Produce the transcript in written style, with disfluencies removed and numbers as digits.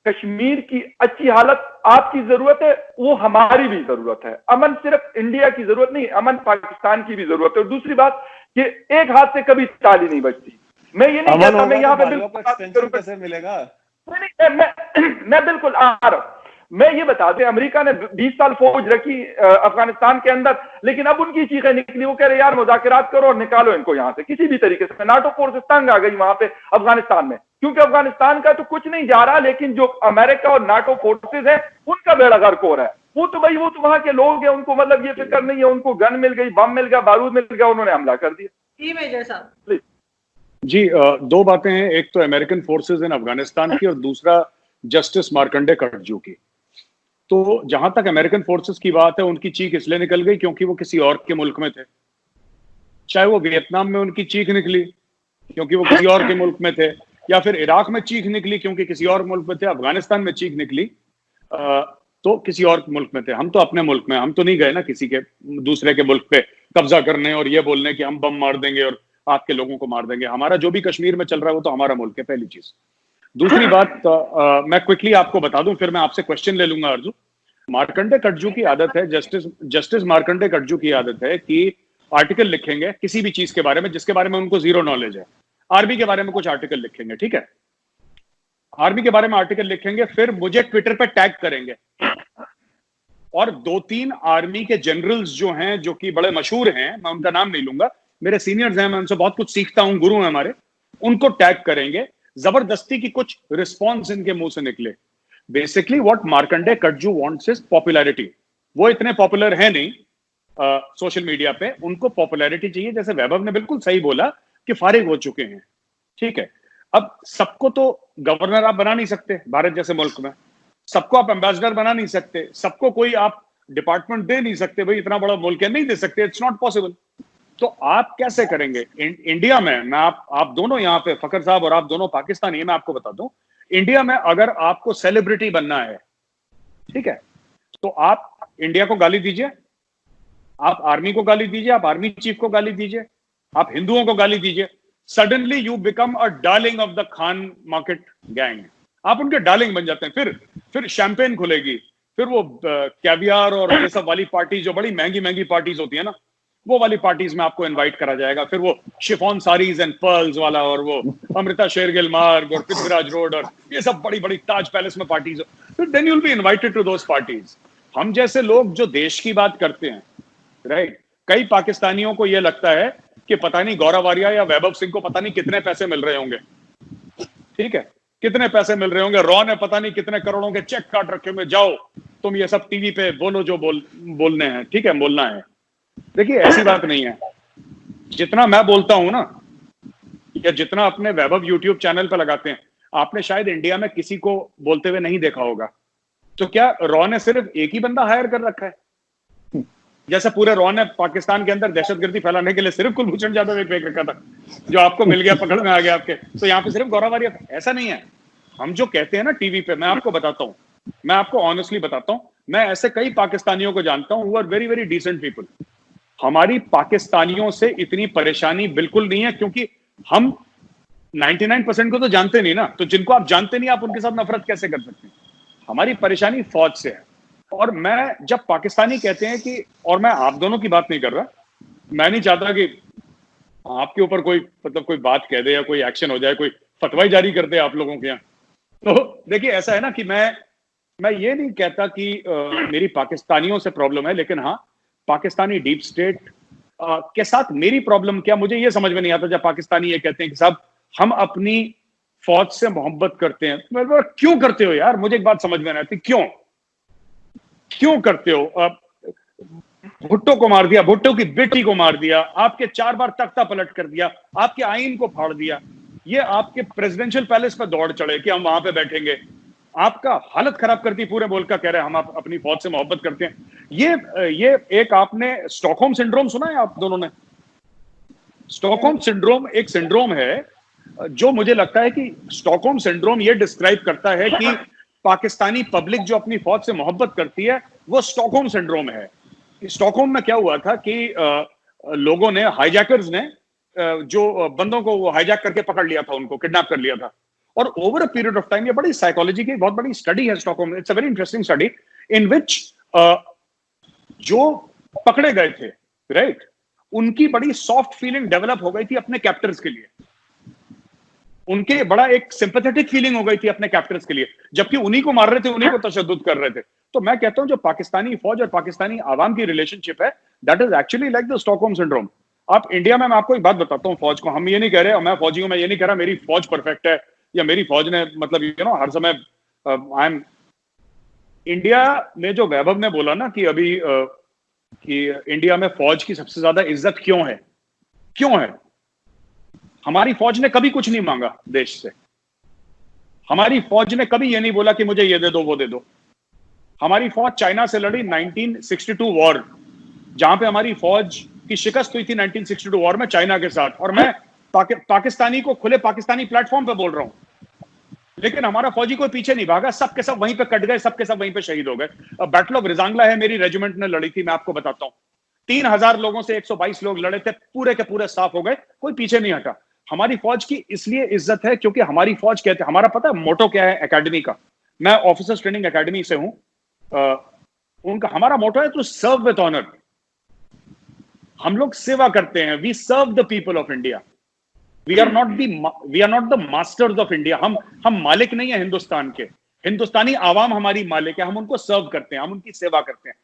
कश्मीर की अच्छी हालत आपकी जरूरत है, वो हमारी भी जरूरत है। अमन सिर्फ इंडिया की जरूरत नहीं, अमन पाकिस्तान की भी जरूरत है। और दूसरी बात कि एक हाथ से कभी ताली नहीं बजती। मैं ये नहीं कहता, मैं यहाँ पे बिल्कुल एक्सटेंशन कैसे मिलेगा? नहीं, मैं बिल्कुल आ रहा हूं। मैं ये बता दें, अमेरिका ने 20 साल फौज रखी अफगानिस्तान के अंदर, लेकिन अब उनकी चीखें निकली, वो कह रहे यार मुज़ाकरात करो और निकालो इनको यहां से किसी भी तरीके से। नाटो फोर्सेस तंग आ गई वहां पे अफगानिस्तान में, क्योंकि अफगानिस्तान का तो कुछ नहीं जा रहा, लेकिन जो अमेरिका और नाटो फोर्सेस है उनका बेड़ा गर्क हो रहा है। वो तो भाई, वो तो वहां के लोग हैं, उनको मतलब ये फिक्र नहीं है, उनको गन मिल गई, बम मिल गया, बारूद मिल गया, उन्होंने हमला कर दिया। मेजर साहब प्लीज। जी, दो बातें हैं, एक तो अमेरिकन फोर्सेस इन अफगानिस्तान की और दूसरा जस्टिस मार्कंडे कटजू की। तो जहां तक अमेरिकन फोर्सेस की बात है, उनकी चीख इसलिए निकल गई क्योंकि वो किसी और के मुल्क में थे। चाहे वो वियतनाम में उनकी चीख निकली क्योंकि वो किसी और के मुल्क में थे, या फिर इराक में चीख निकली क्योंकि किसी और मुल्क में थे, अफगानिस्तान में चीख निकली तो किसी और मुल्क में थे। हम तो अपने मुल्क में, हम तो नहीं गए ना किसी के दूसरे के मुल्क पे कब्जा करने और ये बोलने कि हम बम मार देंगे और आपके लोगों को मार देंगे। हमारा जो भी कश्मीर में चल रहा है वो तो हमारा मुल्क है, पहली चीज। दूसरी बात, मैं क्विकली आपको बता दूं, फिर मैं आपसे क्वेश्चन ले लूंगा अर्जुन। मार्कंडे कटजू की आदत है, जस्टिस मार्कंडे कटजू की आदत है कि आर्टिकल लिखेंगे किसी भी चीज के बारे में जिसके बारे में उनको जीरो नॉलेज है। आर्मी के बारे में कुछ आर्टिकल लिखेंगे, ठीक है, आर्मी के बारे में आर्टिकल लिखेंगे, फिर मुझे ट्विटर पे टैग करेंगे और 2-3 आर्मी के जनरल्स जो हैं, जो कि बड़े मशहूर हैं, मैं उनका नाम नहीं लूंगा, मेरे सीनियर्स हैं, मैं उनसे बहुत कुछ सीखता हूं, गुरु हैं हमारे, उनको टैग करेंगे। जबरदस्ती की कुछ रिस्पॉन्स इनके मुंह से निकले। Basically what Markandey Katju wants is popularity. वो इतने पॉपुलर है नहीं सोशल मीडिया पे, उनको पॉपुलैरिटी चाहिए। जैसे वैभव ने बिल्कुल सही बोला कि फारिग हो चुके हैं, ठीक है। अब सबको तो गवर्नर आप बना नहीं सकते भारत जैसे मुल्क में, सबको आप एम्बेसडर बना नहीं सकते, सबको कोई आप डिपार्टमेंट दे नहीं सकते, भाई इतना बड़ा मुल्क है, नहीं दे सकते, इट्स नॉट पॉसिबल। तो आप कैसे करेंगे? इंडिया में, मैं आप दोनों यहाँ पे, फकर साहब और आप दोनों पाकिस्तानी है, मैं आपको बता दूं, इंडिया में अगर आपको सेलिब्रिटी बनना है, ठीक है, तो आप इंडिया को गाली दीजिए, आप आर्मी को गाली दीजिए, आप आर्मी चीफ को गाली दीजिए, आप हिंदुओं को गाली दीजिए, suddenly you become a darling of the Khan market gang. आप उनके डार्लिंग बन जाते हैं। फिर शैंपेन खुलेगी, फिर वो कैवियर और ये सब वाली पार्टी, जो बड़ी महंगी महंगी पार्टीज होती है ना, वो वाली पार्टीज में आपको इनवाइट करा जाएगा। फिर वो शिफॉन साड़ीज एंड पर्ल्स वाला, और वो अमृता शेरगिल मार्ग और पृथ्वीराज रोड और ये सब बड़ी बड़ी ताज पैलेस में पार्टीज हो, फिर then you will be invited to those parties. हम जैसे लोग जो देश की बात करते हैं, राइट, कई पाकिस्तानियों को यह लगता है कि पता नहीं गौरव आर्या या वैभव सिंह को पता नहीं कितने पैसे मिल रहे होंगे, ठीक है, कितने पैसे मिल रहे होंगे, रॉ ने पता नहीं कितने करोड़ों के चेक काट रखे होंगे, जाओ तुम ये सब टीवी पे बोलो जो बोलने हैं, ठीक है, बोलना है। देखिए ऐसी बात नहीं है। जितना मैं बोलता हूं ना, या जितना अपने वैभव यूट्यूब चैनल पे लगाते हैं, आपने शायद इंडिया में किसी को बोलते हुए नहीं देखा होगा। तो क्या रॉ ने सिर्फ एक ही बंदा हायर कर रखा है? जैसे पूरे रॉ ने पाकिस्तान के अंदर दहशतगर्दी फैलाने के लिए सिर्फ कुलभूषण जाधव एक फेंक रखा था, जो आपको मिल गया, पकड़ में आ गया आपके, तो यहाँ पे सिर्फ गौरव आर्या? ऐसा नहीं है। हम जो कहते हैं ना टीवी पे, मैं आपको बताता हूँ, मैं आपको ऑनेस्टली बताता हूँ, मैं ऐसे कई पाकिस्तानियों को जानता हूँ, are very very decent people. हमारी पाकिस्तानियों से इतनी परेशानी बिल्कुल नहीं है, क्योंकि हम 99% को तो जानते नहीं ना, तो जिनको आप जानते नहीं आप उनके साथ नफरत कैसे कर सकते हैं? हमारी परेशानी फौज से है। और मैं जब पाकिस्तानी कहते हैं कि, और मैं आप दोनों की बात नहीं कर रहा, मैं नहीं चाहता कि आपके ऊपर कोई मतलब कोई बात कह दे या कोई एक्शन हो जाए, कोई फतवा जारी कर दे आप लोगों के यहाँ। तो देखिए ऐसा है ना कि मैं ये नहीं कहता कि मेरी पाकिस्तानियों से प्रॉब्लम है, लेकिन हाँ, पाकिस्तानी डीप स्टेट के साथ मेरी प्रॉब्लम क्या, मुझे ये समझ में नहीं आता जब पाकिस्तानी ये कहते हैं कि साहब हम अपनी फौज से मोहब्बत करते हैं। क्यों करते हो यार? मुझे एक बात समझ में नहीं आती, क्यों करते हो? भुट्टो को मार दिया, भुट्टो की बेटी को मार दिया, आपके 4 बार तख्ता पलट कर दिया, आपके आईन को फाड़ दिया, ये आपके प्रेसिडेंशियल पैलेस पर दौड़ चढ़े कि हम वहां पे बैठेंगे, आपका हालत खराब करती पूरे मुल्क का, कह रहे हैं हम आप अपनी फौज से मोहब्बत करते हैं। ये एक आपने स्टॉकहोम सिंड्रोम सुना है आप दोनों ने? स्टॉकहोम सिंड्रोम एक सिंड्रोम है जो मुझे लगता है कि स्टॉकहोम सिंड्रोम ये डिस्क्राइब करता है कि पाकिस्तानी पब्लिक जो अपनी फौज से मोहब्बत करती है वो स्टॉकहोम सिंड्रोम है। स्टॉकहोम में क्या हुआ था कि लोगों ने, हाईजैकर्स ने जो बंदों को हाईजैक करके पकड़ लिया था, उनको किडनैप कर लिया था, और over a period of time, ये बड़ी साइकोलॉजी की बहुत बड़ी स्टडी है Stockholm, it's a very interesting study in which जो पकड़े गए थे, राइट, उनकी बड़ी सॉफ्ट फीलिंग डेवलप हो गई थी अपने कैप्टर्स के लिए, उनके बड़ा एक सिंपैथेटिक फीलिंग हो गई थी अपने कैप्टर्स के लिए, जबकि उन्हीं को मार रहे थे, उन्हीं को तशद्दुद कर रहे थे। तो मैं कहता हूं जो पाकिस्तानी फौज और पाकिस्तानी आवाम की रिलेशनशिप है, that is actually like the Stockholm syndrome. आप इंडिया में, मैं आपको एक बात बताता हूं, फौज को हम ये नहीं कह रहे, मैं फौजी हूं, मैं ये नहीं कह रहा मेरी फौज परफेक्ट है या मेरी फौज ने मतलब यू नो हर समय आई एम, इंडिया में जो वैभव ने बोला ना कि अभी कि इंडिया में फौज की सबसे ज्यादा इज्जत क्यों है, क्यों है? हमारी फौज ने कभी कुछ नहीं मांगा देश से, हमारी फौज ने कभी ये नहीं बोला कि मुझे ये दे दो वो दे दो। हमारी फौज चाइना से लड़ी 1962 वॉर, जहां पे हमारी फौज की शिकस्त हुई थी 1962 वॉर में चाइना के साथ, और मैं पाकिस्तानी को खुले पाकिस्तानी प्लेटफॉर्म पे बोल रहा हूं, लेकिन हमारा फौजी कोई पीछे नहीं भागा, सब के सब वहीं पे कट गए, सब के सब वहीं पे शहीद हो गए। बैटल ऑफ रिजांगला है, मेरी रेजिमेंट ने लड़ी थी, मैं आपको बताता हूं, 3000 लोगों से 122 लोग लड़े थे, पूरे के पूरे साफ हो गए, कोई पीछे नहीं हटा। हमारी फौज की इसलिए इज्जत है क्योंकि हमारी फौज कहते हैं, हमारा पता है मोटो क्या है एकेडमी का, मैं ऑफिसर्स ट्रेनिंग एकेडमी से हूं, उनका हमारा मोटो है टू सर्व विद ऑनर। हम लोग सेवा करते हैं, we serve the people of India, we are not the masters of India. हम मालिक नहीं है हिंदुस्तान के, हिंदुस्तानी आवाम हमारी मालिक है, हम उनको सर्व करते हैं, हम उनकी सेवा करते हैं।